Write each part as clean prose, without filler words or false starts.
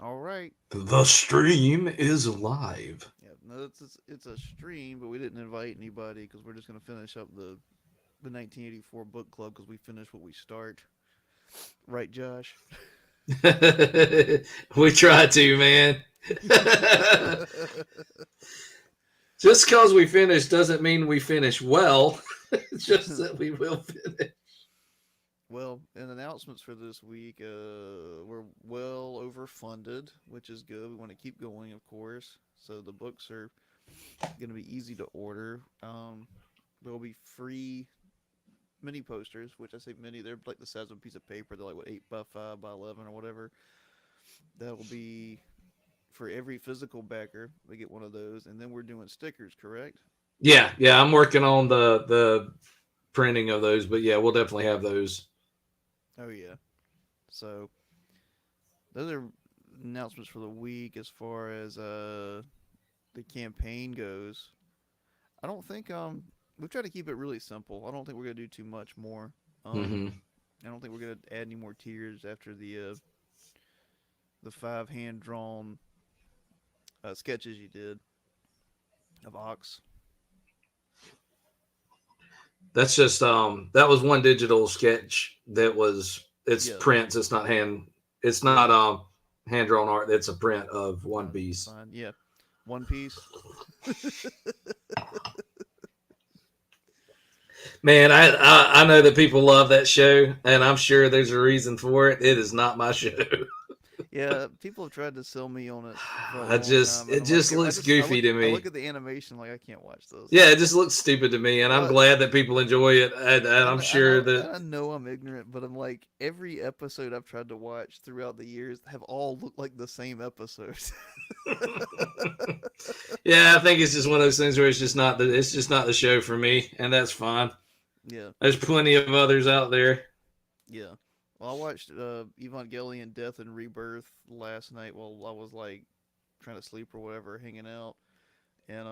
All right. The stream is live. Yeah, no, it's a stream, but we didn't invite anybody because we're just gonna finish up the 1984 book club because we finish what we start. Right, Josh? We try to, man. Just because we finish doesn't mean we finish well. It's just that we will finish. Well, in announcements for this week, we're well overfunded, which is good. We want to keep going, of course. So the books are going to be easy to order. There'll be free mini posters, which I say mini, they're like the size of a piece of paper. They're like, what, 8 by 5 by 11 or whatever. That'll be for every physical backer. They get one of those. And then we're doing stickers, correct? Yeah, yeah. I'm working on the printing of those, but yeah, we'll definitely have those. Oh, yeah. So those are announcements for the week as far as the campaign goes. I don't think we try to keep it really simple. I don't think we're gonna do too much more. Um, Hmm. I don't think we're gonna add any more tiers after the 5 hand drawn sketches you did of Ox. That's just that was one digital sketch that was it's Yeah, prints. It's not hand. It's yeah, not hand drawn art. It's a print of One that's Piece. fine. Yeah, One Piece. Man, I know that people love that show, and I'm sure there's a reason for it. It is not my show. Yeah, people have tried to sell me on it for a I long just time, and it I'm like, just looks I goofy look to I look me. at the animation like I can't watch this. Yeah, it just looks stupid to me, and I'm Well, glad that people enjoy it, and I'm sure that I know I'm ignorant, but I'm like every episode I've tried to watch throughout the years have all looked like the same episodes. yeah, I think it's just one of those things where it's just not the show for me, and that's fine. Yeah, There's plenty of others out there. yeah. Well, I watched Evangelion Death and Rebirth last night while I was like trying to sleep or whatever, hanging out, and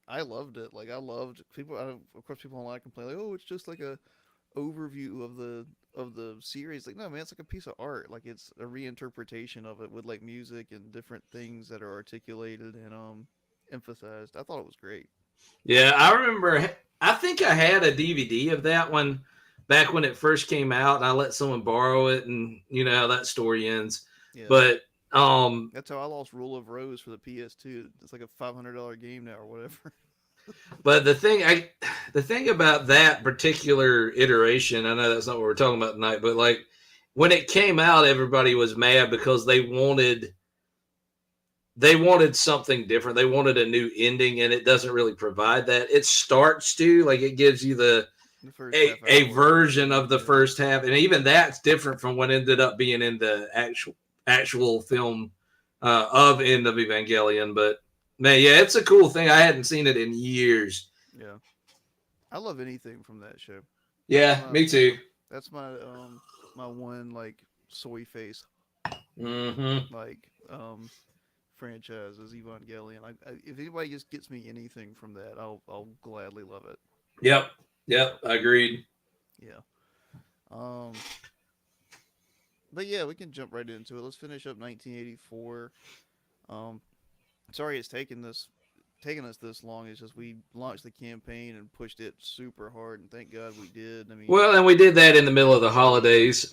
I loved it. Like I loved people. Of course, people online complain like, "Oh, it's just like a overview of the series." Like, no, man, it's like a piece of art. Like it's a reinterpretation of it with like music and different things that are articulated and emphasized. I thought it was great. Yeah, I remember. I think I had a DVD of that one back when it first came out, and I let someone borrow it, and you know how that story ends. Yeah, But that's how I lost Rule of Rose for the PS2. It's like a $500 game now or whatever. but the thing about that particular iteration, I know that's not what we're talking about tonight, but like when it came out, everybody was mad because they wanted something different. They wanted a new ending, and it doesn't really provide that. It starts to like it gives you The first half a hour or version whatever. of the Yeah, first half, and even that's different from what ended up being in the actual film of End of Evangelion. But man, yeah, it's a cool thing. I hadn't seen it in years. yeah. I love anything from that show. That's Yeah, my me too. that's my one like soy face Hmm. like franchise is Evangelion. If anybody just gets me anything from that, I'll gladly love it. Yep, yep, agreed. Yeah. Um. But yeah, we can jump right into it. Let's finish up 1984. Um. Sorry it's taken us this long. It's just we launched the campaign and pushed it super hard, and thank God we did. I mean, Well, and we did that in the middle of the holidays,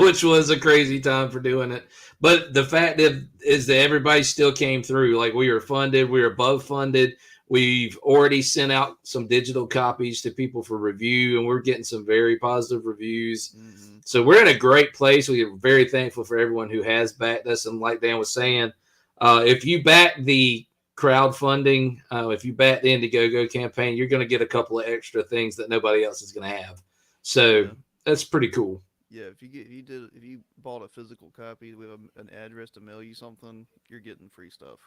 which was a crazy time for doing it. But the fact is that everybody still came through. Like we were funded, we were above funded. We've already sent out some digital copies to people for review, and we're getting some very positive reviews. mm-hmm. So we're in a great place. We are very thankful for everyone who has backed us. And like Dan was saying, if you back the crowdfunding, if you back the Indiegogo campaign, you're going to get a couple of extra things that nobody else is going to have. So Yeah. that's pretty cool. Yeah, if you bought a physical copy with an address to mail you something, you're getting free stuff.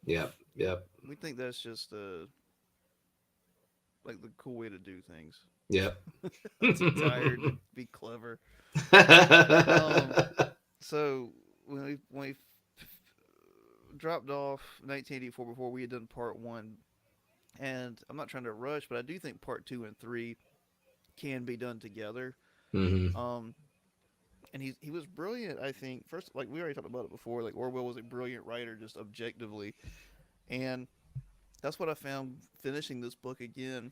Yep. Yep. We think that's just like the cool way to do things. Yep. Too tired to be clever. Um, so when we dropped off 1984 before we had done part one, and I'm not trying to rush, but I do think part two and three can be done together. Hmm. Um, and he was brilliant. I think first, like we already talked about it before, like Orwell was a brilliant writer, just objectively, and that's what I found finishing this book again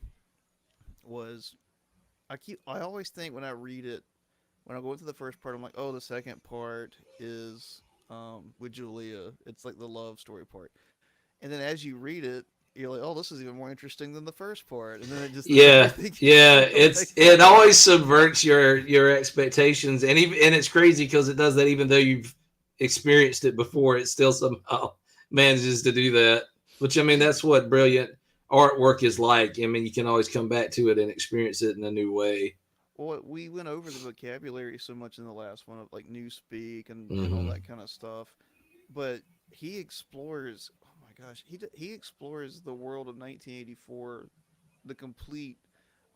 was I always think when I read it, when I go into the first part, I'm like, oh, the second part is with Julia. It's like the love story part, and then as you read it, you're like, oh, this is even more interesting than the first part, and then it just Yeah, everything keeps yeah. going It's like it that. always subverts your expectations, and even and it's crazy because it does that even though you've experienced it before, it still somehow manages to do that. Which I mean, Yeah. that's what brilliant artwork is like. I mean, you can always come back to it and experience it in a new way. Well, we went over the vocabulary so much in the last one of like newspeak and all Hmm. that kind of stuff, but he explores. Oh my gosh, he explores the world of 1984, the complete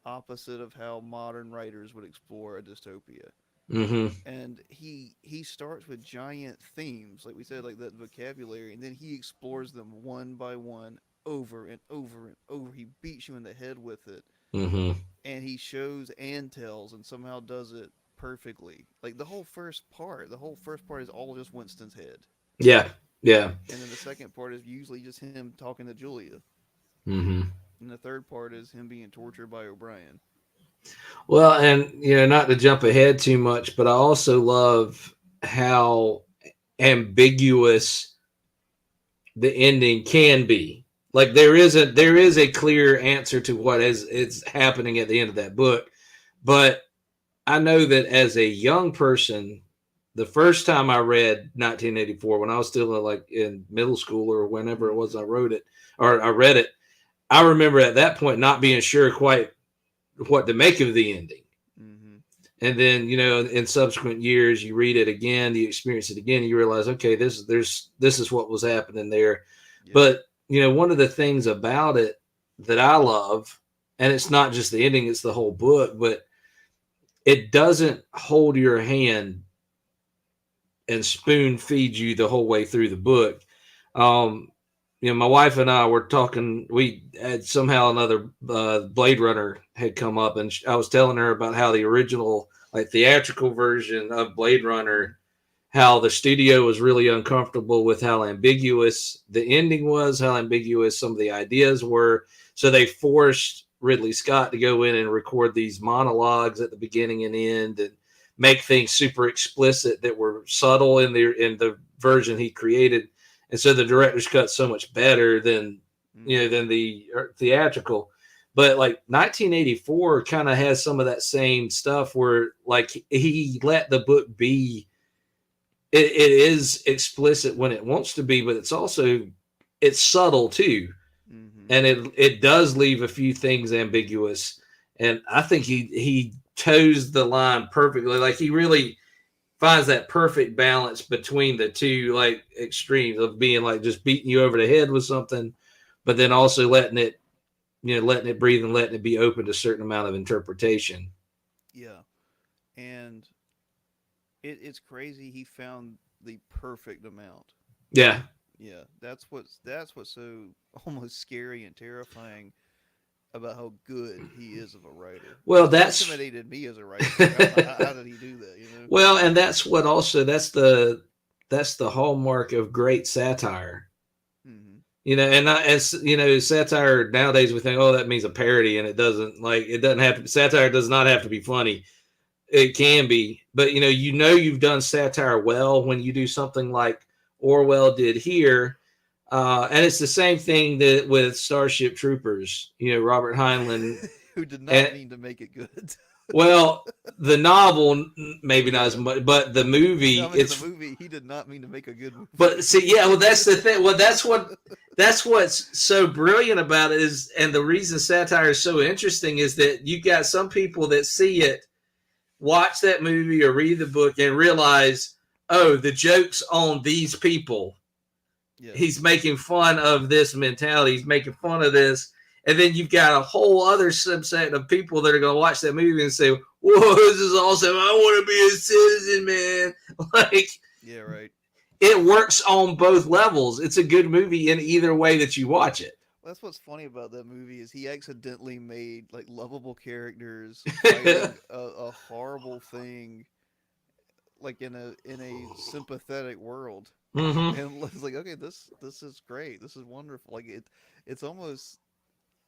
opposite of how modern writers would explore a dystopia. Hmm. And he starts with giant themes, like we said, like that vocabulary, and then he explores them one by one, over and over and over. He beats you in the head with it, Hmm. and he shows and tells and somehow does it perfectly. Like the whole first part is all just Winston's head. Yeah, yeah. And then the second part is usually just him talking to Julia. Hmm. And the third part is him being tortured by O'Brien. Well, and not to jump ahead too much, but I also love how ambiguous the ending can be. Like there is a clear answer to what is happening at the end of that book, but I know that as a young person, the first time I read 1984, when I was still like in middle school or whenever it was Mm-hmm. I wrote it or I read it, I remember at that point not being sure quite what to make of the ending. Mm-hmm. And then in subsequent years you read it again, you experience it again, and you realize, okay, this is what was happening there. Yeah. But one of the things about it that I love, and it's not just the ending, it's the whole book, but it doesn't hold your hand and spoon feed you the whole way through the book. um my wife and I were talking. We had somehow another Blade Runner had come up, and I was telling her about how the original, like theatrical version of Blade Mm-hmm. Runner, how the studio was really uncomfortable with how ambiguous the ending was, how ambiguous some of the ideas were. So they forced Ridley Scott to go in and record these monologues at the beginning and end, and make things super explicit that were subtle in the version he created. And so the director's cut so much better than Mm-hmm. than the theatrical. But like 1984 kind of has some of that same stuff where like he let the book be. It is explicit when it wants to be, but it's subtle too, Mm-hmm. and it does leave a few things ambiguous. And I think he toes the line perfectly. Like he really finds that perfect balance between the two like extremes of being like just beating you over the head with something, but then also letting it breathe and letting it be open to a certain amount of interpretation. Yeah. And it's crazy he found the perfect amount. Yeah. Yeah, that's what's so almost scary and terrifying about how good he is of a writer. Well, It that's intimidated me as a writer. Like, how did he do that? You know? well, and that's what also that's the hallmark of great satire. Mm-hmm. And not, as satire nowadays we think, oh, that means a parody, and it doesn't have to. Satire does not have to be funny. It can be, but you've done satire well when you do something like Orwell did here. And it's the same thing that with Starship Troopers. Robert Heinlein. Who did not And mean to make it good. well, the novel maybe not as Yeah. much, but the movie, I mean, in the movie, he did not mean to make a good but movie. see, yeah, well, that's the thing. Well, that's what's so brilliant about it is, and the reason satire is so interesting is that you got some people that see it, watch that movie or read the book, and realize, oh, the joke's on these people. Yeah. He's making fun of this mentality. He's making fun of this. And then you've got a whole other subset of people that are going to watch that movie and say, whoa, this is awesome. I want to be a citizen, man. Like, Yeah. Right. it works on both levels. It's a good movie in either way that you watch it. That's what's funny about that movie is he accidentally made like lovable characters fighting a horrible thing like in a sympathetic world, Mm-hmm. and it's like, okay, this is great, this is wonderful. Like it's almost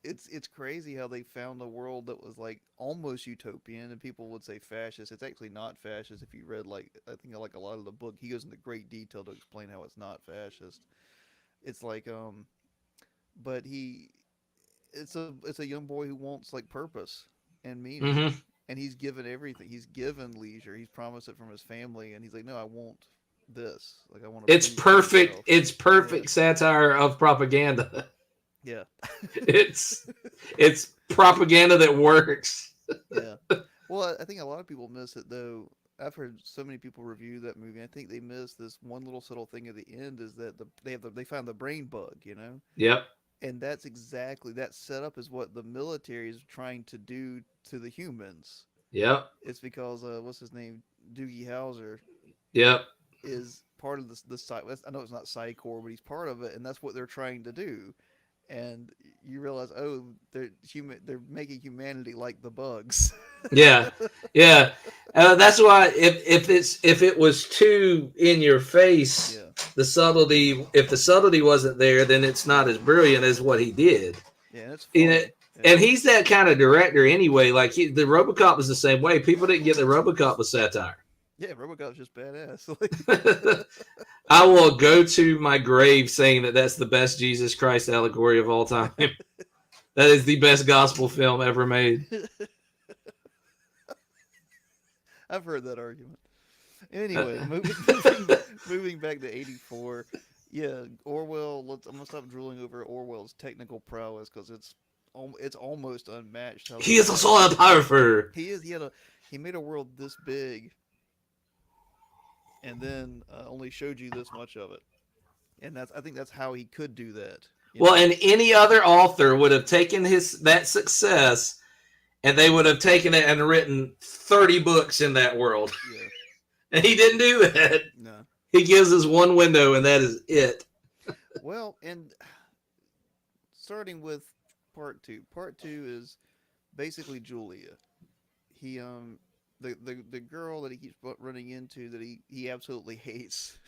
it's crazy how they found a world that was like almost utopian, and people would say fascist. It's actually not fascist. If you read, like, I think like a lot of the book, he goes into great detail to explain how it's not fascist. It's like but it's a young boy who wants like purpose and meaning, Mm-hmm. and he's given everything. He's given leisure. He's promised it from his family, and he's like, no, I want this. Like, I want to It's prove to perfect. myself. It's Yeah, perfect satire of propaganda. yeah, It's it's propaganda that works. yeah. Well, I think a lot of people miss it though. I've heard so many people review that movie. I think they miss this one little subtle thing at the end, is that they found the brain bug, Yep. and that's exactly that setup is what the military is trying to do to the humans. Yep. It's because what's his name, Doogie Howser, Yep. is part of the site. I know it's not Psycor, but he's part of it, and that's what they're trying to do. And you realize, oh, they're making humanity like the bugs. Yeah. Yeah. That's why if it was too in your face, Yeah, the subtlety, if the subtlety wasn't there, then it's not as brilliant as what he did. yeah, and it's You know, funny. Yeah, and he's that kind of director anyway. Like the RoboCop was the same way. People didn't get the RoboCop was satire. yeah, RoboCop's just badass. I will go to my grave saying that that's the best Jesus Christ allegory of all time. That is the best gospel film ever made. I've heard that argument. Anyway, moving back to '84. Yeah, Orwell. I'm gonna stop drooling over Orwell's technical prowess, because it's almost unmatched. How He is so powerful. he is. He made a world this big, and then only showed you this much of it. And I think that's how he could do that. Well, and any other author would have taken that success, and they would have taken it and written 30 books in that world. Yeah. And he didn't do that. No. He gives us one window, and that is it. Well, and starting with part two. Part two is basically Julia. He the girl that he keeps running into, that he absolutely hates.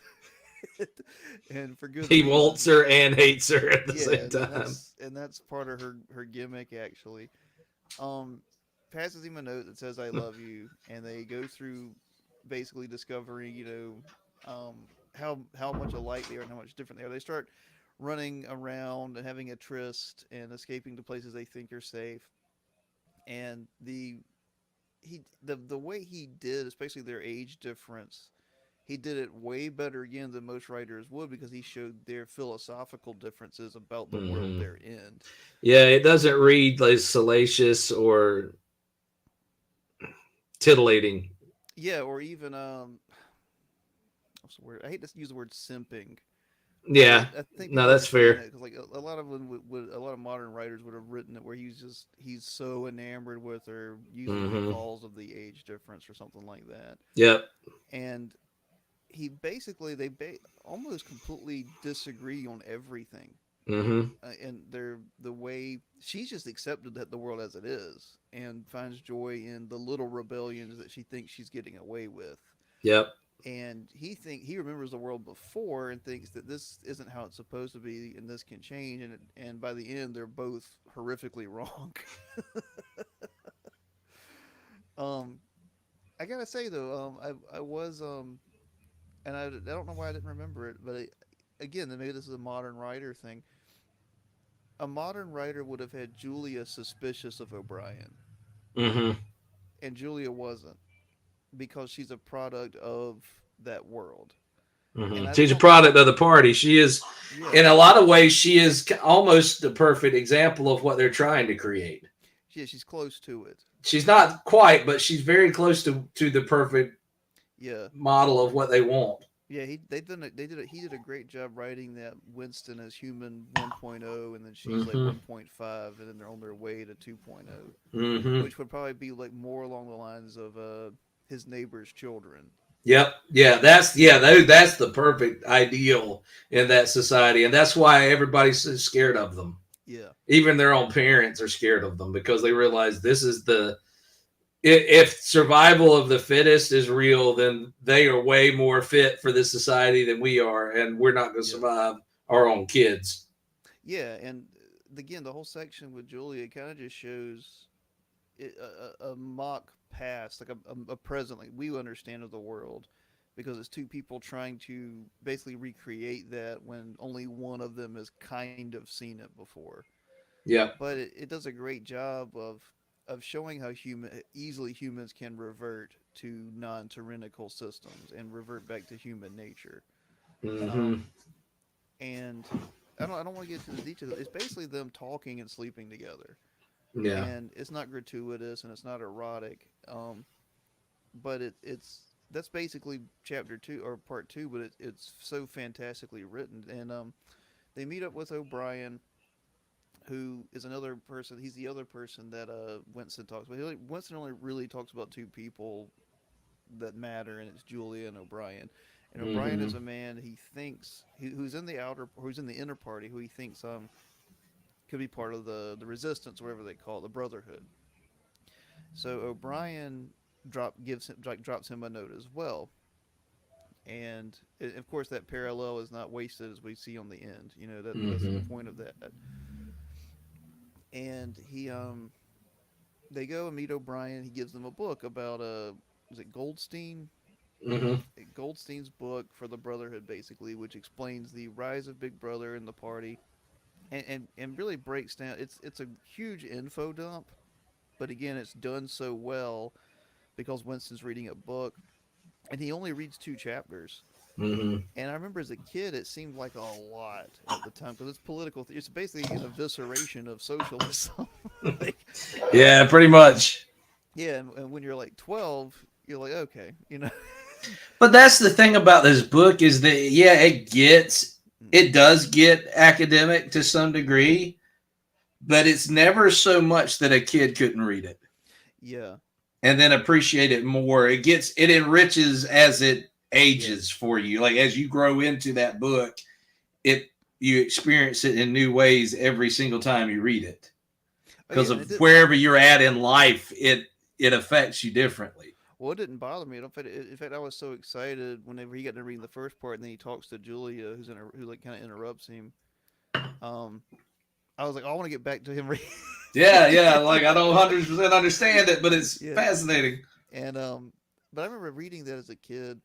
And for good He reason. wants her and hates her at the same and time. that's part of her gimmick, actually. Passes him a note that says, "I love you," and they go through basically discovering, how much alike they are and how much different they are. They start running around and having a tryst and escaping to places they think are safe. And the way he did, especially their age difference, he did it way better again than most writers would, because he showed their philosophical differences about the world they're in. Yeah, it doesn't read like salacious or titillating. Yeah, or even what's the word? I hate to use the word simping. Yeah, I think no, people that's fair. because like a lot of them a lot of modern writers would have written it where he's so enamored with her, using recalls of the age difference or something like that. Yep. And he basically almost completely disagree on everything. And the way she's just accepted that the world as it is, and finds joy in the little rebellions that she thinks she's getting away with. Yep. And he remembers the world before and thinks that this isn't how it's supposed to be, and this can change. And by the end, they're both horrifically wrong. I gotta say though, I was and I don't know why I didn't remember it, but again, maybe this is a modern writer thing. A modern writer would have had Julia suspicious of O'Brien, and Julia wasn't, because she's a product of that world. She's a product of the party. She is, in a lot of ways, she is almost the perfect example of what they're trying to create. Yeah, she's close to it. She's not quite, but she's very close to the perfect model of what they want. Yeah, he did a great job writing that Winston as human 1.0, and then she's like 1.5, and then they're on their way to 2.0, which would probably be like more along the lines of his neighbor's children. Yep. Yeah, that's the perfect ideal in that society, and that's why everybody's scared of them. Yeah. Even their own parents are scared of them, because they realize this is the if survival of the fittest is real, then they are way more fit for this society than we are, and we're not going to Yeah. survive our own kids. Yeah, and again, the whole section with Julia kind of just shows a mock past, like a present, like we understand of the world, because it's two people trying to basically recreate that when only one of them has kind of seen it before. Yeah. But it does a great job of showing how easily humans can revert to non-tyrannical systems and revert back to human nature. Mm-hmm. Um, and I don't want to get into the details. It's basically them talking and sleeping together, Yeah. and it's not gratuitous and it's not erotic. But it's that's basically chapter two or part two. But it's so fantastically written, and they meet up with O'Brien, who is another person. He's the other person that Winston talks about. Winston only really talks about two people that matter, and it's Julia and O'Brien. And O'Brien Mm-hmm. is a man he thinks who's in the who's in the inner party, who he thinks could be part of the resistance, whatever they call it, the Brotherhood. So O'Brien drops him a note as well, and of course that parallel is not wasted as we see on the end. You know that's the Mm-hmm. point of that. And they go and meet O'Brien. He gives them a book about was it Goldstein? Mm-hmm. Goldstein's book for the Brotherhood, basically, which explains the rise of Big Brother in the party, and really breaks down. It's a huge info dump, but again, it's done so well because Winston's reading a book, and he only reads 2 chapters. Mm-hmm. And I remember as a kid, it seemed like a lot at the time because it's political. It's basically an evisceration of socialism. like, Yeah, pretty much. yeah, and when you're like 12, you're like, okay, you know. But that's the thing about this book is that yeah, it does get academic to some degree, but it's never so much that a kid couldn't read it Yeah, and then appreciate it more. It enriches as it ages for you. Like as you grow into that book, you experience it in new ways every single time you read it. Because and of wherever you're at in life, it affects you differently. well, it didn't bother me. In fact, I was so excited whenever he got to read the first part, and then he talks to Julia, who like kind of interrupts him. Um, I was like, I want to get back to him reading. Yeah. Like I don't 100% understand it, but it's Yeah. fascinating. And but I remember reading that as a kid,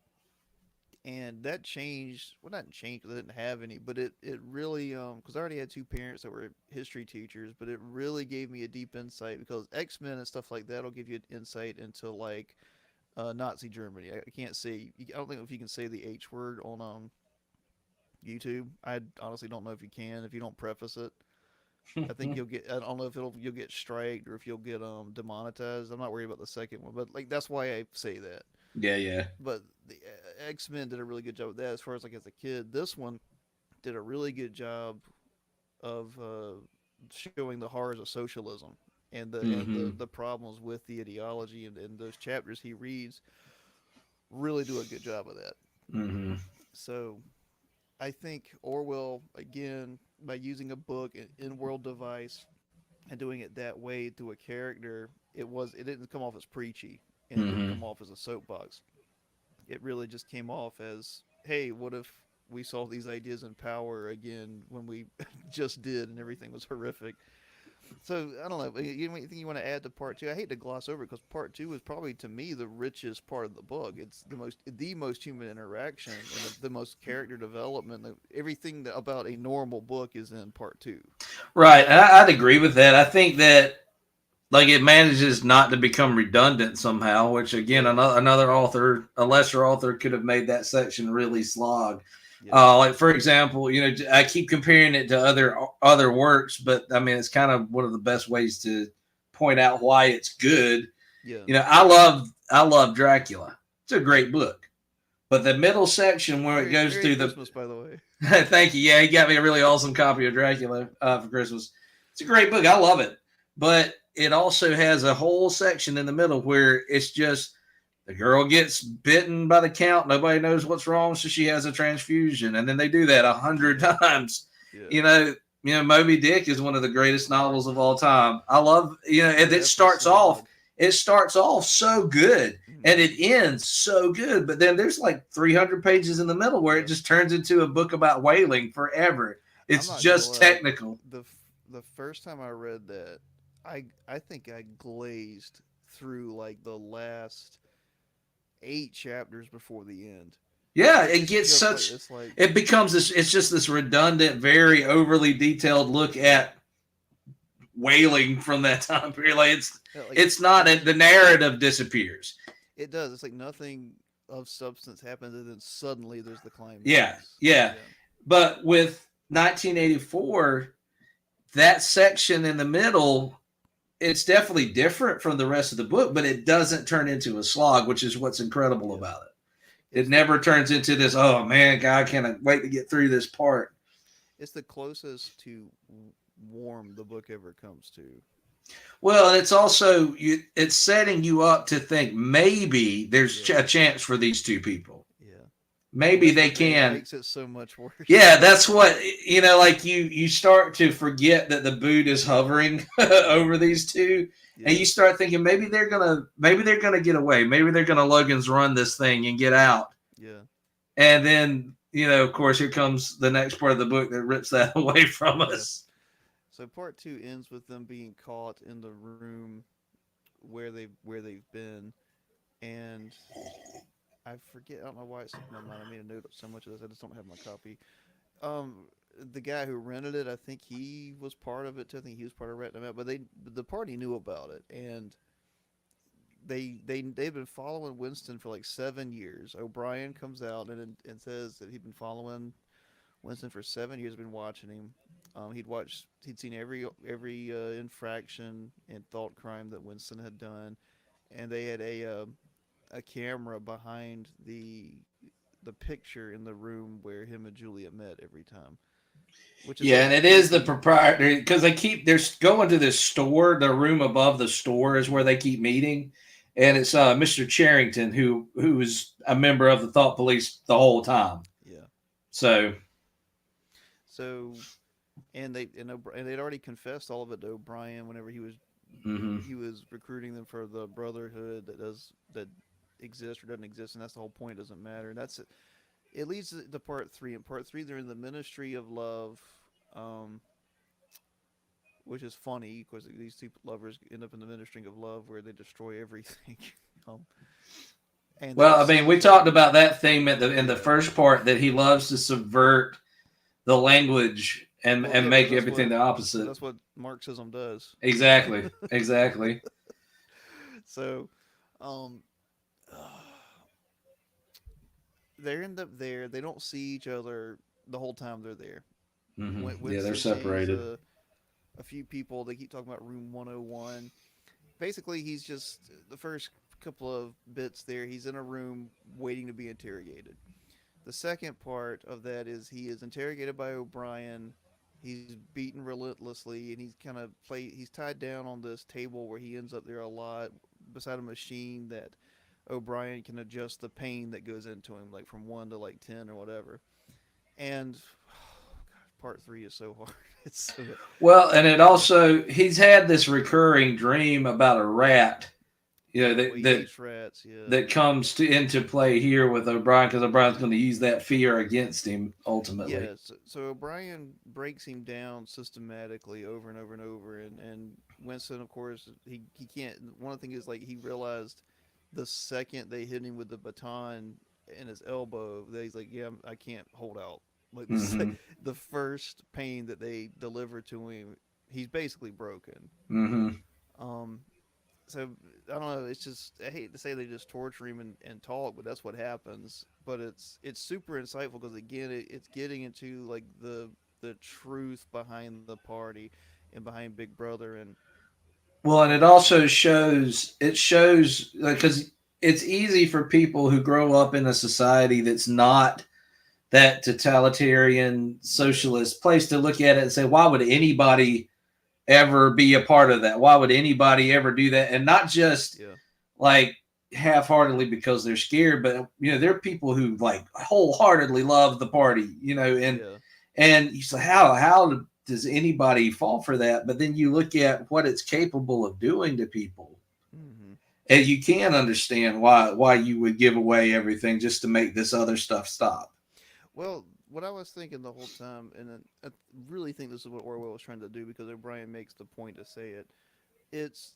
and that changed. Well, not changed because I didn't have any, but it really because I already had 2 parents that were history teachers, but it really gave me a deep insight because X-Men and stuff like that will give you an insight into like Nazi Germany. I can't say. I don't think if you can say the H word on YouTube. I honestly don't know if you can if you don't preface it. I think you'll get. I don't know if you'll get striked or if you'll get demonetized. I'm not worried about the second one, but like that's why I say that. Yeah. But the X-Men did a really good job with that. As far as like as a kid, this one did a really good job of showing the horrors of socialism and the problems with the ideology, and those chapters he reads really do a good job of that. Mm-hmm. So I think Orwell, again, by using a book, an in-world device, and doing it that way through a character, it didn't come off as preachy and it didn't come off as a soapbox. It really just came off as, hey, what if we saw these ideas in power again when we just did and everything was horrific? So I don't know. Anything you want to add to part two? I hate to gloss over it because part two is probably to me the richest part of the book. It's the most human interaction and the most character development. Everything about a normal book is in part two. Right. I'd agree with that. I think that like it manages not to become redundant somehow, which again, another author, a lesser author could have made that section really slog. Yeah. Like for example, I keep comparing it to other works, but I mean, it's kind of one of the best ways to point out why it's good. Yeah. I love Dracula. It's a great book, but the middle section where it goes through Christmas, by the way. Thank you. Yeah, he got me a really awesome copy of Dracula for Christmas. It's a great book. I love it, but it also has a whole section in the middle where it's just the girl gets bitten by the count. Nobody knows what's wrong, so she has a transfusion, and then they do that 100 times. Yeah. Moby Dick is one of the greatest novels of all time. I love, and it starts off It starts off so good and it ends so good, but then there's like 300 pages in the middle where it just turns into a book about whaling forever. It's just technical. The first time I read that, I think I glazed through like the last 8 chapters before the end. Yeah, it gets such. It becomes this. It's just this redundant, very overly detailed look at whaling from that time period. Like it's not. The narrative disappears. It does. It's like nothing of substance happens, and then suddenly there's the climax. Yeah. But with 1984, that section in the middle, it's definitely different from the rest of the book, but it doesn't turn into a slog, which is what's incredible about it. It never turns into this, oh man, God, I can't wait to get through this part. It's the closest to warm the book ever comes to. Well, it's also, it's setting you up to think maybe there's a chance for these two people. Maybe they can. It makes it so much worse. Yeah, that's what, like you start to forget that the boot is hovering over these two. Yeah. And you start thinking maybe they're gonna get away. Maybe they're gonna Logan's run this thing and get out. Yeah. And then, of course, here comes the next part of the book that rips that away from us. So part 2 ends with them being caught in the room where they've been, and I forget. I don't know why it's in my mind. I made a note of so much of this. I just don't have my copy. The guy who rented it, I think he was part of it too. I think he was part of renting them out. But the party knew about it, and they've been following Winston for like 7 years. O'Brien comes out and says that he'd been following Winston for 7 years. Been watching him. He'd seen every infraction and thought crime that Winston had done, and they had a camera behind the picture in the room where him and Julia met every time. And it is the proprietor, because they're going to this store. The room above the store is where they keep meeting, and it's Mr. Charrington who was a member of the Thought Police the whole time. Yeah. So, and they'd already confessed all of it to O'Brien whenever he was he was recruiting them for the Brotherhood that exists or doesn't exist, and that's the whole point. It doesn't matter. And that's it. It leads to part 3. In part 3, they're in the Ministry of Love, which is funny because these two lovers end up in the Ministry of Love where they destroy everything. We talked about that theme in the first part, that he loves to subvert the language and make everything the opposite. That's what Marxism does. Exactly. So, they end up there. They don't see each other the whole time they're there. Mm-hmm. They're separated. A few people. They keep talking about room 101. Basically, he's just the first couple of bits there. He's in a room waiting to be interrogated. The second part of that is he is interrogated by O'Brien. He's beaten relentlessly, and he's tied down on this table where he ends up there a lot beside a machine that O'Brien can adjust the pain that goes into him, like from 1 to like 10 or whatever. And part 3 is so hard. It's so well, and it also, he's had this recurring dream about a rat, that comes into play here with O'Brien, because O'Brien's going to use that fear against him ultimately. Yeah, so O'Brien breaks him down systematically over and over and over, and Winston, of course, he can't. One of the things is, like, he realized the second they hit him with the baton in his elbow, that he's like, yeah, I can't hold out. Like, the first pain that they deliver to him, he's basically broken. So I don't know. It's just, I hate to say they just torture him and talk, but that's what happens. But it's super insightful because, again, it's getting into like the truth behind the party and behind Big Brother. And it also shows because it's easy for people who grow up in a society that's not that totalitarian socialist place to look at it and say, why would anybody ever be a part of that? Why would anybody ever do that? And not just like half-heartedly because they're scared, but there are people who like wholeheartedly love the party, and you say, how does anybody fall for that? But then you look at what it's capable of doing to people. And you can understand why you would give away everything just to make this other stuff stop. Well, what I was thinking the whole time, and I really think this is what Orwell was trying to do because O'Brien makes the point to say it. It's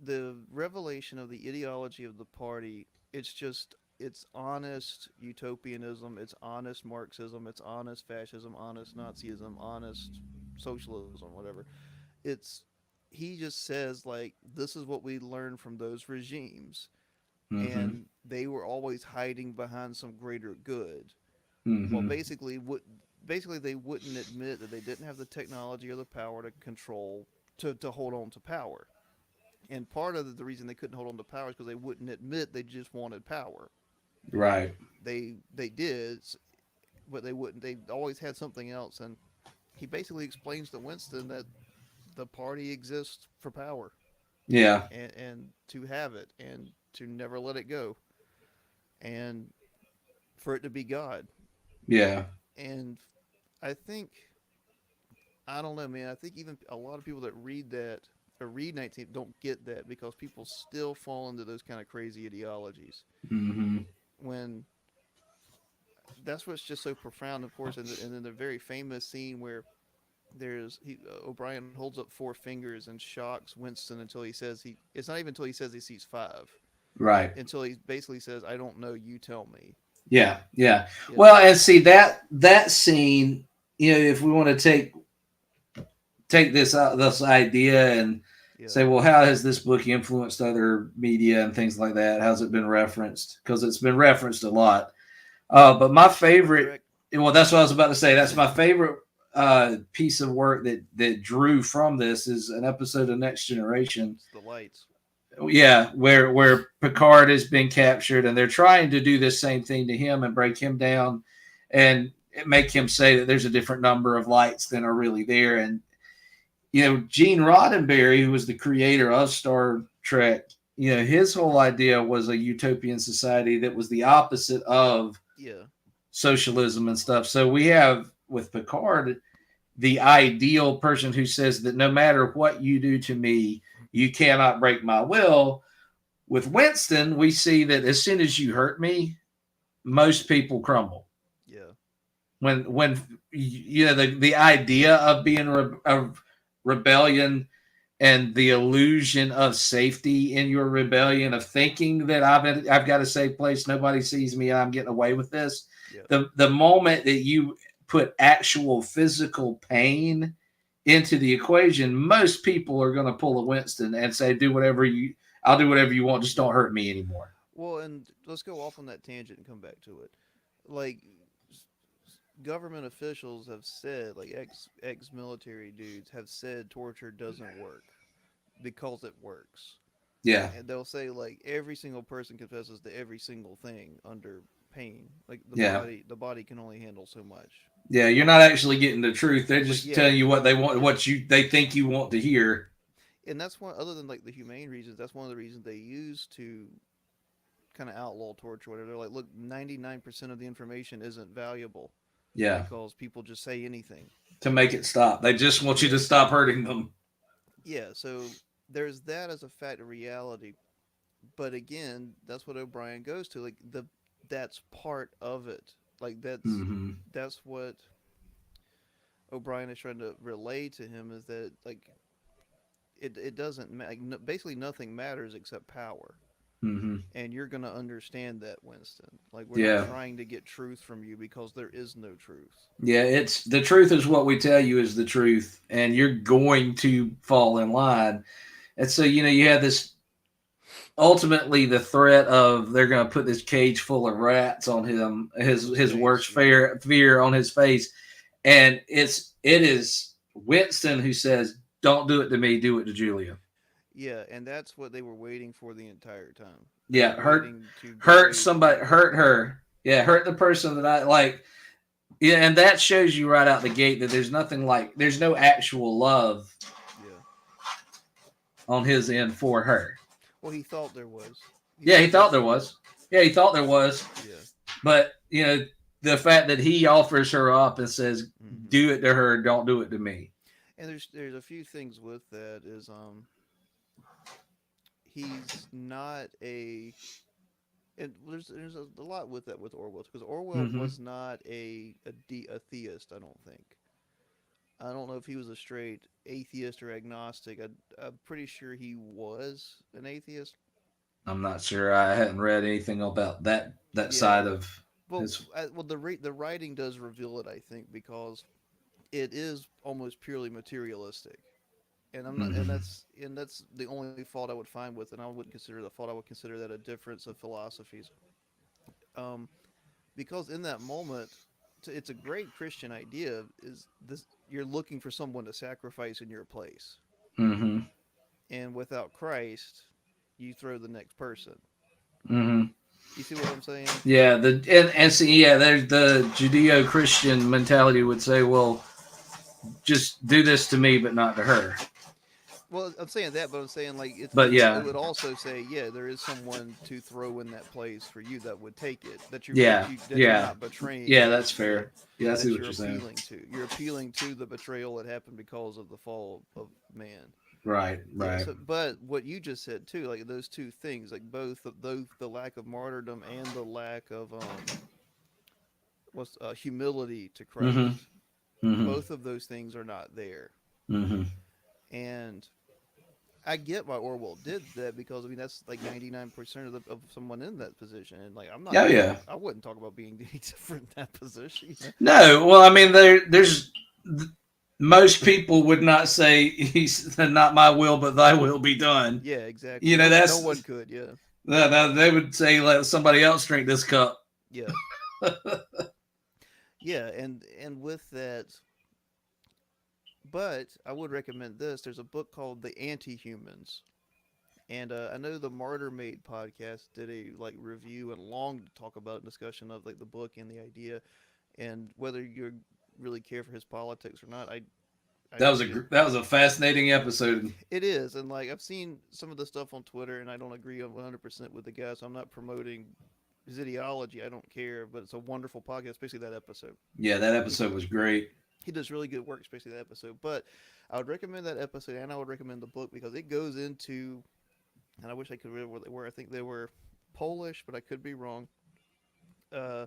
the revelation of the ideology of the party. It's honest utopianism, it's honest Marxism, it's honest fascism, honest Nazism, honest socialism, whatever. It's he just says like this is what we learned from those regimes, Mm-hmm. and they were always hiding behind some greater good. Well, Mm-hmm. basically they wouldn't admit that they didn't have the technology or the power to control to hold on to power. And part of the reason they couldn't hold on to power is because they wouldn't admit they just wanted power. Right. They did, but they wouldn't. They always had something else. And he basically explains to Winston that the party exists for power Yeah. and to have it and to never let it go and for it to be God. Yeah. And I think I don't know, man. I think even a lot of people that read that or read 19 don't get that because people still fall into those kind of crazy ideologies. Mm-hmm. When that's what's just so profound, of course, and then the very famous scene where O'Brien holds up four fingers and shocks Winston until he says he. It's not even until he says he sees five. Right. Until he basically says, "I don't know. You tell me." Yeah. Yeah. You Well, know? and see that scene, if we want to take this idea and Yeah. say, well, how has this book influenced other media and things like that? How's it been referenced? Because it's been referenced a lot. But my favorite, Correct. well, that's what I was about to say. That's my favorite piece of work that drew from this is an episode of Next Generation. It's the lights. Yeah, where Picard has been captured, and they're trying to do this same thing to him and break him down, and make him say that there's a different number of lights than are really there. And Gene Roddenberry, who was the creator of Star Trek, his whole idea was a utopian society that was the opposite of Yeah. socialism and stuff. So we have with Picard the ideal person who says that no matter what you do to me, you cannot break my will. With Winston, we see that as soon as you hurt me, most people crumble. Yeah. When the idea of being a rebellion and the illusion of safety in your rebellion of thinking that I've got a safe place, nobody sees me, and I'm getting away with this. Yeah. The moment that you put actual physical pain into the equation, most people are going to pull a Winston and say, I'll do whatever you want, just don't hurt me anymore. Well, and let's go off on that tangent and come back to it. Like government officials have said, like ex military dudes have said, torture doesn't work because it works. Yeah. And they'll say like every single person confesses to every single thing under pain. Like Yeah. the body can only handle so much. Yeah, you're not actually getting the truth. They're just yeah. telling you what they want, they think you want to hear. And that's one, other than like the humane reasons, that's one of the reasons they use to kind of outlaw torture. Whatever. They're like, look, 99% of the information isn't valuable. Yeah. Because people just say anything To make it stop. They just want you to stop hurting them. Yeah, so there's that as a fact of reality. But again, that's what O'Brien goes to. Like that's part of it. Like that's what O'Brien is trying to relay to him is that like it doesn't basically nothing matters except power. Mm-hmm. And you're gonna understand that, Winston. Like we're not trying to get truth from you because there is no truth. Yeah, it's the truth is what we tell you is the truth, and you're going to fall in line. And so you have this ultimately the threat of they're going to put this cage full of rats on him, his worst fear on his face, and it is Winston who says, "Don't do it to me, do it to Julia." Yeah, and that's what they were waiting for the entire time. Yeah, hurt somebody, hurt her. Yeah, hurt the person that I like. Yeah, and that shows you right out the gate that there's no actual love. Yeah. On his end for her. Well, he thought there was. He thought there was. Yeah, he thought there was. Yeah. But the fact that he offers her up and says, "Do it to her, don't do it to me." And there's a few things with that is he's not a. And there's a lot with that with Orwell, because Orwell Mm-hmm. was not a theist. I don't think. I don't know if he was a straight atheist or agnostic. I'm pretty sure he was an atheist. I'm not sure. I hadn't read anything about that Yeah. side of Well, his. the writing does reveal it, I think, because it is almost purely materialistic, and I'm not, Mm-hmm. and that's the only fault I would find with it. And I wouldn't consider the fault. I would consider that a difference of philosophies. Um, because in that moment, it's a great Christian idea. Is this you're looking for someone to sacrifice in your place, Mm-hmm. and without Christ, you throw the next person. Mm-hmm. You see what I'm saying? Yeah, and see, yeah, there's the Judeo-Christian mentality would say, well, just do this to me, but not to her. Well, I'm saying that, but I'm saying like But it yeah, would also say, yeah, there is someone to throw in that place for you that would take it. yeah, That you're yeah, not betraying yeah. him. That's Yeah, fair. Yeah, I see that what you're you're saying. appealing to. You're appealing to the betrayal that happened because of the fall of man. Right, Yeah. right. So, but what you just said too, like those two things, like both the lack of martyrdom and the lack of what's humility to Mm-hmm. Christ. Mm-hmm. Both of those things are not there, Mm-hmm. and I get why Orwell did that, because I mean that's like 99% of someone in that position, and like I'm not Oh talking, yeah. I wouldn't talk about being any different in that position. You know? No, well, I mean, there's most people would not say he's not my will, but thy will be done. Yeah, exactly. You know, No that's one could. Yeah, they would say let somebody else drink this cup. yeah, yeah, and with that, but I would recommend this. There's a book called The Anti-Humans. And I know the Martyr Made podcast did a like review and long talk about discussion of like the book and the idea, and whether you really care for his politics or not. I it, That was a fascinating episode. it is, and like I've seen some of the stuff on Twitter, and I don't agree 100% with the guy, so I'm not promoting his ideology. I don't care, but it's a wonderful podcast, especially that episode. Yeah, that He episode was great. he does really good work, especially that episode. But I would recommend that episode, and I would recommend the book because it goes into, and I wish I could remember what they were. I think they were Polish, but I could be wrong. Uh,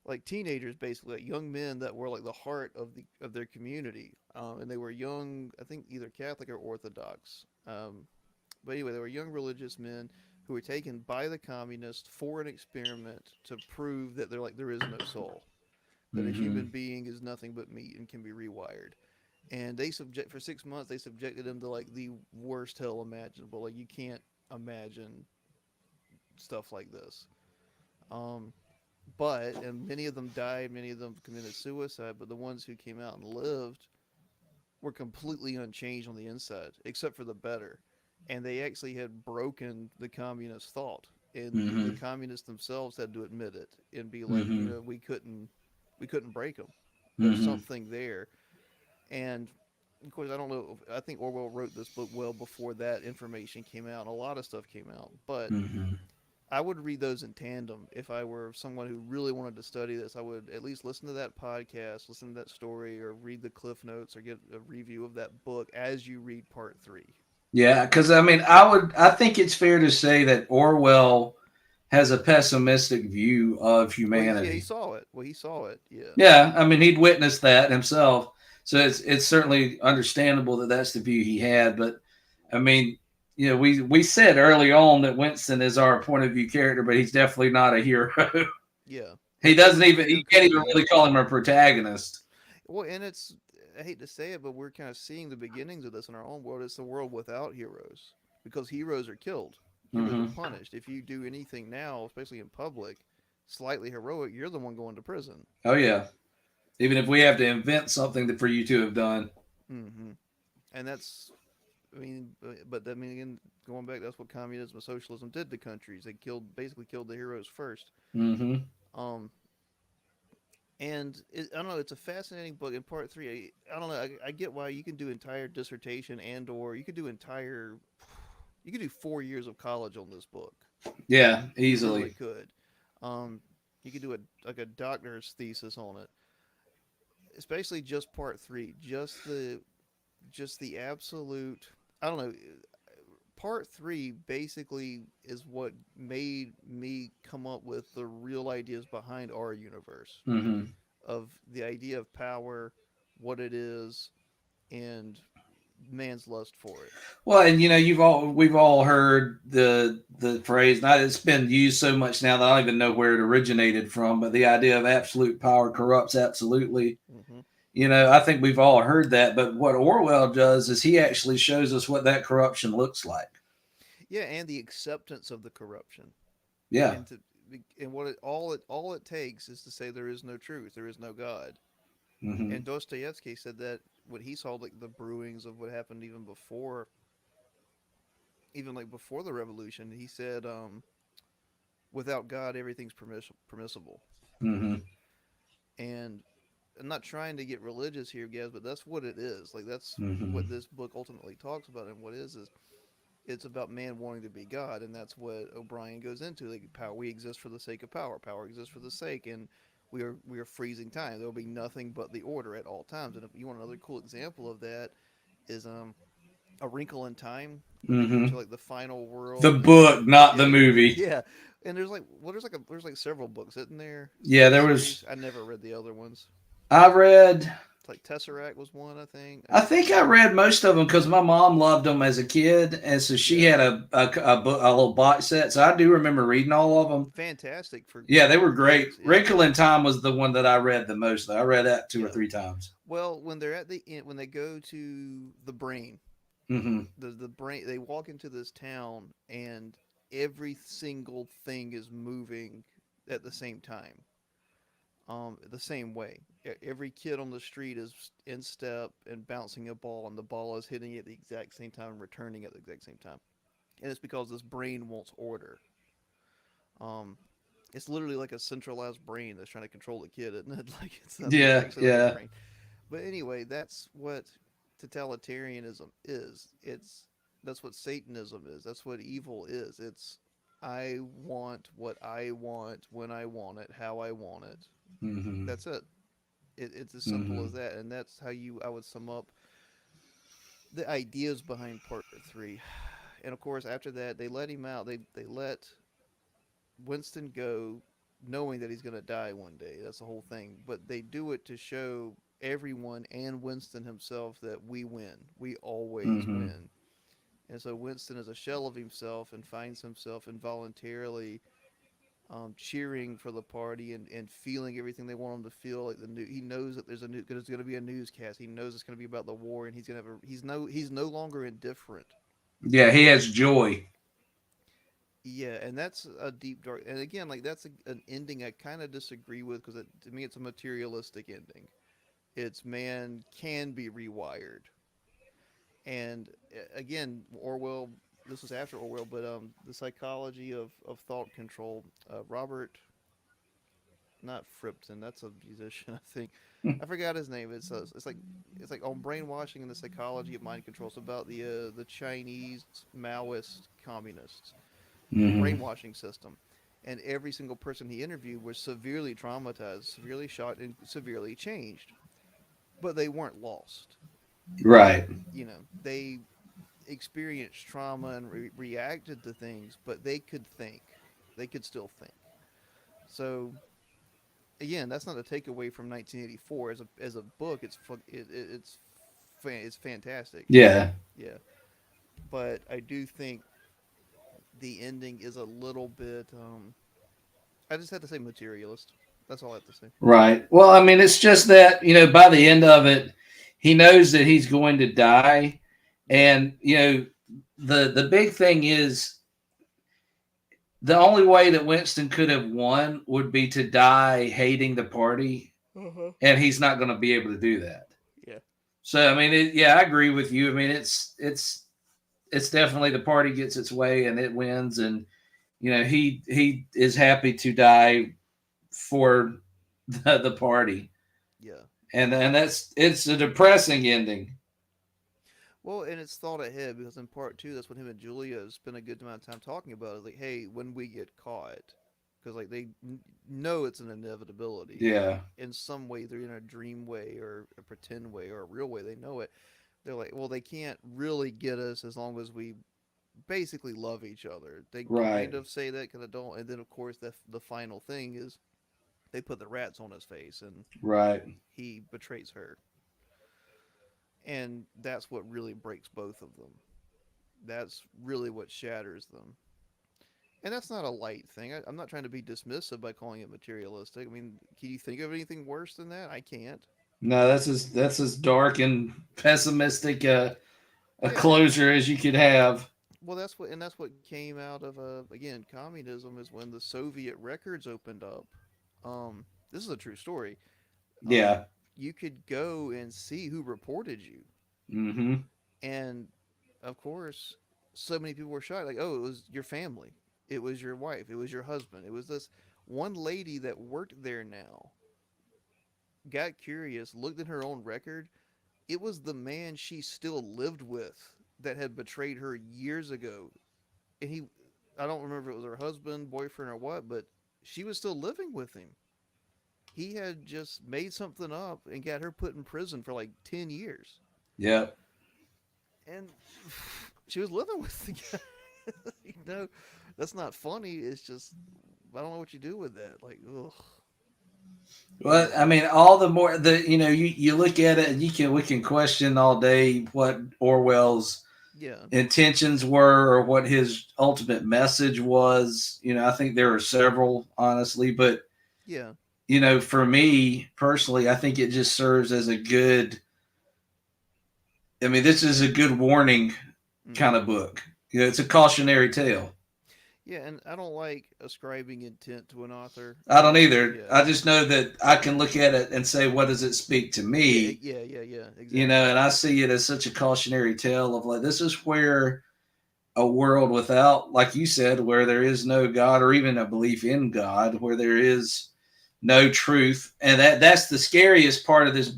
like teenagers, basically, like young men that were like the heart of their community, and they were young. I think either Catholic or Orthodox. But anyway, they were young religious men who were taken by the communists for an experiment to prove that there is no soul, that a Mm-hmm. human being is nothing but meat and can be rewired. And they subject for 6 months. They subjected him to like the worst hell imaginable. Like you can't imagine stuff like this. Um, and many of them died. Many of them committed suicide. But the ones who came out and lived were completely unchanged on the inside, except for the better. And they actually had broken the communist thought, and the Mm-hmm. communists themselves had to admit it and be like, Mm-hmm. we couldn't break them. There's Mm-hmm. something there, and of course, I don't know. I think Orwell wrote this book well before that information came out. And a lot of stuff came out, but Mm-hmm. I would read those in tandem if I were someone who really wanted to study this. I would at least listen to that podcast, listen to that story, or read the cliff notes, or get a review of that book as you read part three. Yeah, because I mean, I think it's fair to say that Orwell has a pessimistic view of Well, he humanity. saw it. Well, he saw it. Yeah. Yeah, I mean, he'd witnessed that himself, so it's certainly understandable that that's the view he had. But I mean, you know, we said early on that Winston is our point of view character, but he's definitely not a hero. Yeah. He doesn't even Neither you can't could even be. really call him a protagonist. Well, and it's, I hate to say it, but we're kind of seeing the beginnings of this in our own world. It's the world without heroes, because heroes are killed. Heroes Hmm. are punished. If you do anything now, especially in public, slightly heroic, you're the one going to prison. Oh yeah, even if we have to invent something for you to have done. Hmm. And that's, I mean, but I mean, again, going back, that's what communism and socialism did to countries. They basically killed the heroes first. Hmm. Um, and I don't know, it's a fascinating book. In part three, I don't know, I get why you can do entire dissertation or you could do 4 years of college on this book. Yeah, You really easily. could. Um, you could do a doctor's thesis on it, especially just part three. Just the absolute. I don't know. part 3 basically is what made me come up with the real ideas behind our universe, Mm-hmm. of the idea of power, what it is, and man's lust for it. Well, and we've all heard the phrase. Now it's been used so much now that I don't even know where it originated from. But the idea of absolute power corrupts absolutely. Hmm. I think we've all heard that. But what Orwell does is he actually shows us what that corruption looks like. Yeah, and the acceptance of the corruption, Yeah. and to and all it takes is to say there is no truth, there is no God. Mm-hmm. And Dostoevsky said that when he saw like the brewings of what happened even like before the revolution, he said, without God, everything's permissible. Mm-hmm. And I'm not trying to get religious here, guys, but that's what it is. Like that's Mm-hmm. what this book ultimately talks about, and what is it's about man wanting to be God, and that's what O'Brien goes into. Like power, we exist for the sake of power. Power exists for the sake, and we are freezing time. There will be nothing but the order at all times. And if you want another cool example of that, is A Wrinkle in Time, when they go Mm-hmm. to like the final The world. And book, not the yeah, movie. yeah. And there's like several books, isn't there? Yeah, In the there series? was. I never read the other ones. I read. It's like Tesseract was one, I think. I think I read most of them because my mom loved them as a kid, and so she Yeah, had a little box set. So I do remember reading all of them. fantastic for Yeah, they were great. kids. Yeah, Wrinkle in Time was the one that I read the most. Though. I read that two or yeah. three times. Well, when they're at the end, when they go to the brain, Mm-hmm. the brain, they walk into this town, and every single thing is moving at the same time, the same way. Every kid on the street is in step and bouncing a ball, and the ball is hitting it at the exact same time and returning at the exact same time. And it's because this brain wants order. Um, it's literally like a centralized brain that's trying to control the kid, isn't it? Like it's not Yeah, actually like a yeah. brain. But anyway, that's what totalitarianism is. That's what Satanism is. That's what evil is. It's I want what I want when I want it, how I want it. Mm-hmm. That's it. It's as simple Mm-hmm. as that, and that's how I would sum up the ideas behind part 3. And of course, after that, they let him out. They let Winston go, knowing that he's going to die one day. That's the whole thing. But they do it to show everyone and Winston himself that we win. We always Mm-hmm. win. And so Winston is a shell of himself and finds himself involuntarily cheering for the party and feeling everything they want him to feel. Like he knows that there's going to be a newscast. He knows it's going to be about the war, and he's no longer indifferent. Yeah, he has joy. Yeah, and that's a deep dark. And again, like that's an ending I kind of disagree with, because to me it's a materialistic ending. It's man can be rewired, and again, Orwell. This was after Orwell, but the psychology of thought control. Robert, not Fripton. That's a musician, I think. I forgot his name. It's like on brainwashing and the psychology of mind control. It's about the Chinese Maoist communists, the Mm-hmm. brainwashing system. And every single person he interviewed was severely traumatized, severely shocked, and severely changed. But they weren't lost. Right. They experienced trauma and reacted to things, but they could think. They could still think. So again, that's not a takeaway from 1984 as a book. It's fantastic. Yeah. Yeah, but I do think the ending is a little bit. I just had to say materialist. That's all I have to say. Right. Well, I mean, it's just that, by the end of it, he knows that he's going to die. Yeah. And, the big thing is the only way that Winston could have won would be to die hating the party. Uh-huh. And he's not going to be able to do that. Yeah. So, I mean, yeah, I agree with you. I mean, it's definitely the party gets its way and it wins. And, he is happy to die for the party. Yeah. And it's a depressing ending. Well, and it's thought ahead, because in part 2, that's what him and Julia spend a good amount of time talking about. Is like, hey, when we get caught, because like they know it's an inevitability. Yeah. In some way, they're in a dream way or a pretend way or a real way. They know it. They're like, well, they can't really get us as long as we basically love each other. They Right. kind of say that, kind of don't, and then of course the final thing is they put the rats on his face and Right. he betrays her, and that's what really breaks both of them. That's really what shatters them. And that's not a light thing. I'm not trying to be dismissive by calling it materialistic. I mean, can you think of anything worse than that? I can't. No, that's as dark and pessimistic a Yeah. closure as you could have. Well, that's what came out of again communism is when the Soviet records opened up. This is a true story. Yeah. You could go and see who reported you, Mm-hmm. and of course, so many people were shocked. Like, oh, it was your family, it was your wife, it was your husband, it was this one lady that worked there now. Got curious, looked at her own record. It was the man she still lived with that had betrayed her years ago. And I don't remember if it was her husband, boyfriend, or what, but she was still living with him. He had just made something up and got her put in prison for like 10 years. Yep. And she was living with the guy. That's not funny. It's just, I don't know what you do with that. Like, ugh. Well, I mean, all the more you look at it, and we can question all day what Orwell's Yeah. intentions were or what his ultimate message was. I think there are several, honestly, but Yeah. for me personally, I think it just serves as a good. I mean, this is a good warning kind Mm-hmm. of book. It's a cautionary tale. Yeah, and I don't like ascribing intent to an author. I don't either. Yeah. I just know that I can look at it and say, what does it speak to Yeah, me? yeah, exactly. And I see it as such a cautionary tale of like, this is where a world without, like you said, where there is no God or even a belief in God, where there is no truth. And that's the scariest part of this.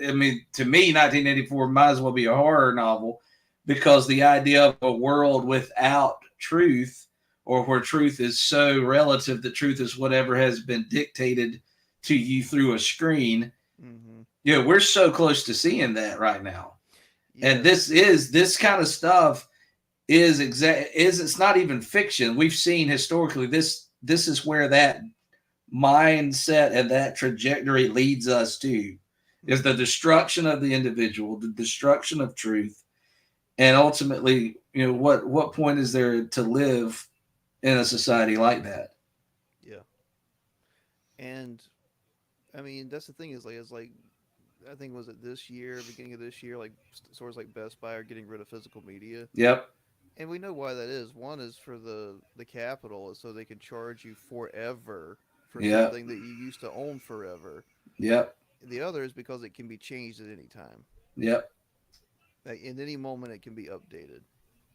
I mean, to me, 1984 might as well be a horror novel because the idea of a world without truth or where truth is so relative that truth is whatever has been dictated to you through a screen. Mm-hmm. We're so close to seeing that right now. And Yes. this kind of stuff is it's not even fiction. We've seen historically this is where that mindset and that trajectory leads us to is the destruction of the individual, the destruction of truth, and ultimately, what point is there to live in a society like that? Yeah. And I mean, that's the thing is like, I think was it this year, beginning of this year, like stores like Best Buy are getting rid of physical media, Yep. and we know why that is. One is for the capital, is so they can charge you forever for Yep. something that you used to own forever. Yep. The other is because it can be changed at any time. Yep. Like in any moment, it can be updated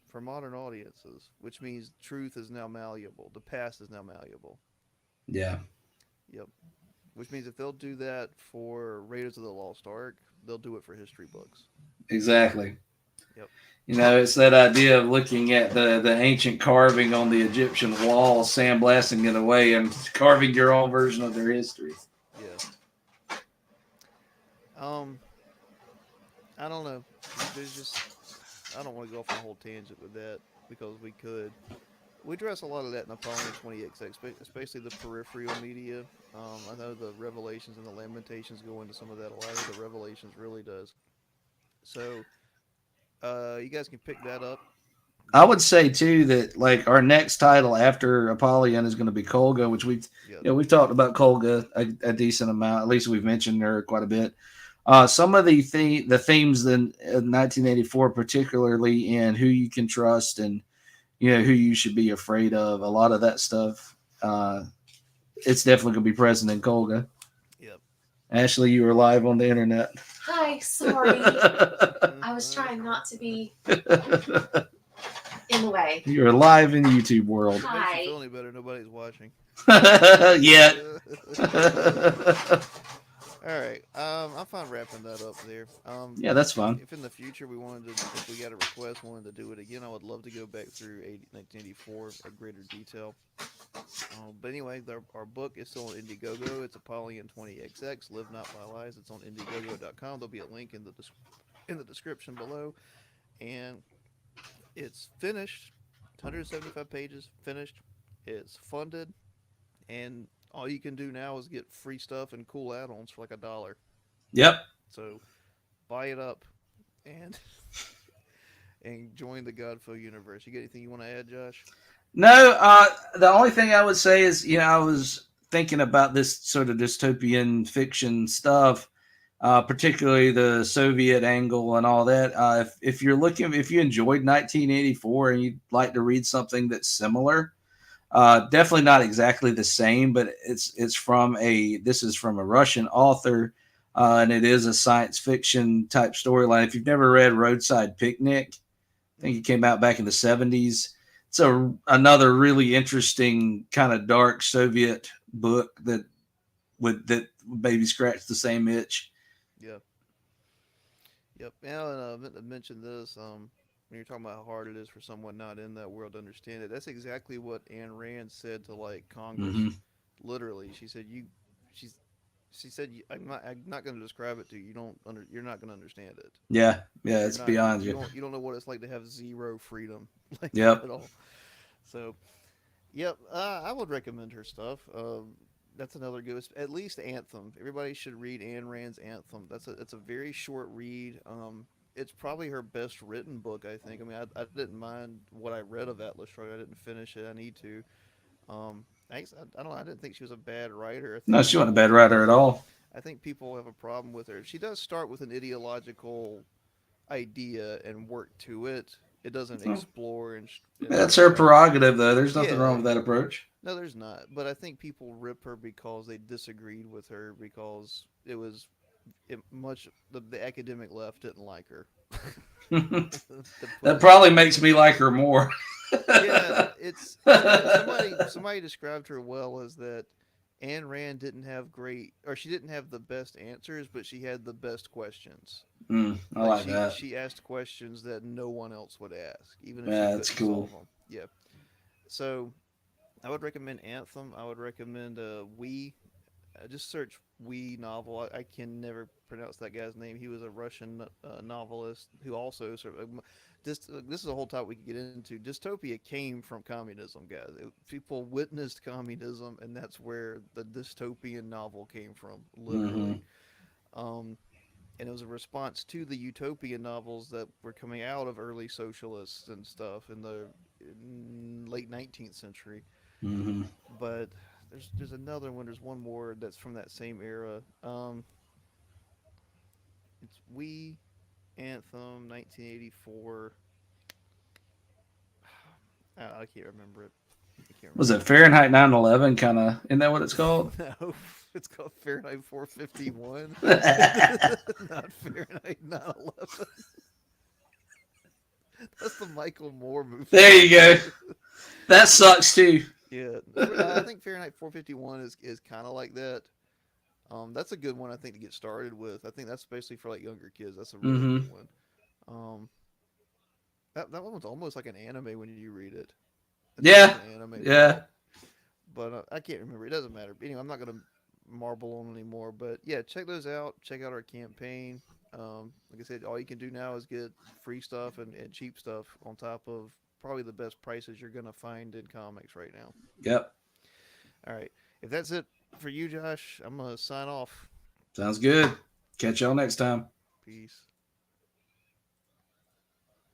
for modern audiences, which means truth is now malleable. The past is now malleable. Yeah. Yep. Which means if they'll do that for Raiders of the Lost Ark, they'll do it for history books. Exactly. Yep. It's that idea of looking at the ancient carving on the Egyptian wall, sandblasting it away, and carving your own version of their history. Yes. Um, I don't know. There's just I don't want to go off on a whole tangent with that because we could. We address a lot of that in Apollyon 20XX, especially the peripheral media. I know the Revelations and the Lamentations go into some of that a lot. The Revelations really does. So, you guys can pick that up. I would say too that like our next title after Apollyon is going to be Kolga, which Yeah. we've talked about Kolga a decent amount. At least we've mentioned her quite a bit. Some of the themes in 1984, particularly in who you can trust and who you should be afraid of. A lot of that stuff, it's definitely going to be present in Kolga. Yep. Ashley, you were live on the internet. Hi, sorry. I was trying not to be in the way. You're live in YouTube world. If it makes Hi. you feel any better, nobody's watching. Yet. All right. I'm fine wrapping that up there. Yeah, that's fine. If in the future if we got a request, wanted to do it again, I would love to go back through 1984 at greater detail. But anyway, our book is still on Indiegogo. It's Apollyon 20XX, Live Not by Lies. It's on Indiegogo.com. There'll be a link in the description below. And it's finished. 175 pages finished. It's funded, and all you can do now is get free stuff and cool add-ons for like $1. Yep. So buy it up and and join the Godfo universe. You got anything you want to add, Josh? No, the only thing I would say is, I was thinking about this sort of dystopian fiction stuff, particularly the Soviet angle and all that. If you enjoyed 1984 and you'd like to read something that's similar, definitely not exactly the same, but this is from a Russian author, and it is a science fiction type storyline. If you've never read Roadside Picnic, I think it came out back in the 70s. It's another really interesting kind of dark Soviet book that maybe scratch the same itch. Yep. Now, I meant to mention this. When you're talking about how hard it is for someone not in that world to understand it, that's exactly what Ayn Rand said to like Congress. Mm-hmm. Literally, she said, she said, I'm not going to describe it to you. You're not going to understand it. Yeah, You're it's not- beyond you. you. You don't know what it's like to have zero freedom, like Yep. at all. So, yep, I would recommend her stuff. That's another good. At least Anthem. Everybody should read Ayn Rand's Anthem. It's a very short read. It's probably her best written book, I think. I mean, I didn't mind what I read of Atlas Shrugged. I didn't finish it. I need to. I don't know. I didn't think she was a bad writer. I think No, she wasn't a bad writer at all. I think people have a problem with her. She does start with an ideological idea and work to it. It doesn't explore and. That's her prerogative, though. There's nothing Yeah. wrong with that approach. No, there's not. But I think people rip her because they disagreed with her because the academic left didn't like her. That probably makes me like her more. Yeah, it's somebody described her well as that Ayn Rand didn't have she didn't have the best answers, but she had the best questions. I like that. She asked questions that no one else would ask, even if Yeah, she that's couldn't cool. solve them. Yeah. So, I would recommend Anthem. I would recommend We. Just search We novel. I can never pronounce that guy's name. He was a Russian novelist who also sort of. This is a whole topic we could get into. Dystopia came from communism, guys. People witnessed communism, and that's where the dystopian novel came from, literally. And it was a response to the utopian novels that were coming out of early socialists and stuff in the late 19th century. Mm-hmm. But there's another one. There's one more that's from that same era. It's We, Anthem, 1984. I can't remember it. Was it Fahrenheit 9/11? Kind of, isn't that what it's called? No, it's called Fahrenheit 451. Not Fahrenheit 9/11. That's the Michael Moore movie. There you go. That sucks too. Yeah, I think Fahrenheit 451 is kind of like that. That's a good one I think to get started with. I think that's especially for like younger kids. That's a really good one. That one's almost like an anime when you read it. It's Yeah, like an anime. yeah. But I can't remember. It doesn't matter. Anyway, I'm not gonna marble on anymore. But yeah, check those out. Check out our campaign. Like I said, all you can do now is get free stuff and cheap stuff on top of probably the best prices you're gonna find in comics right now. Yep. All right. If that's it for you, Josh, I'm gonna sign off. Sounds good. Catch y'all next time. Peace.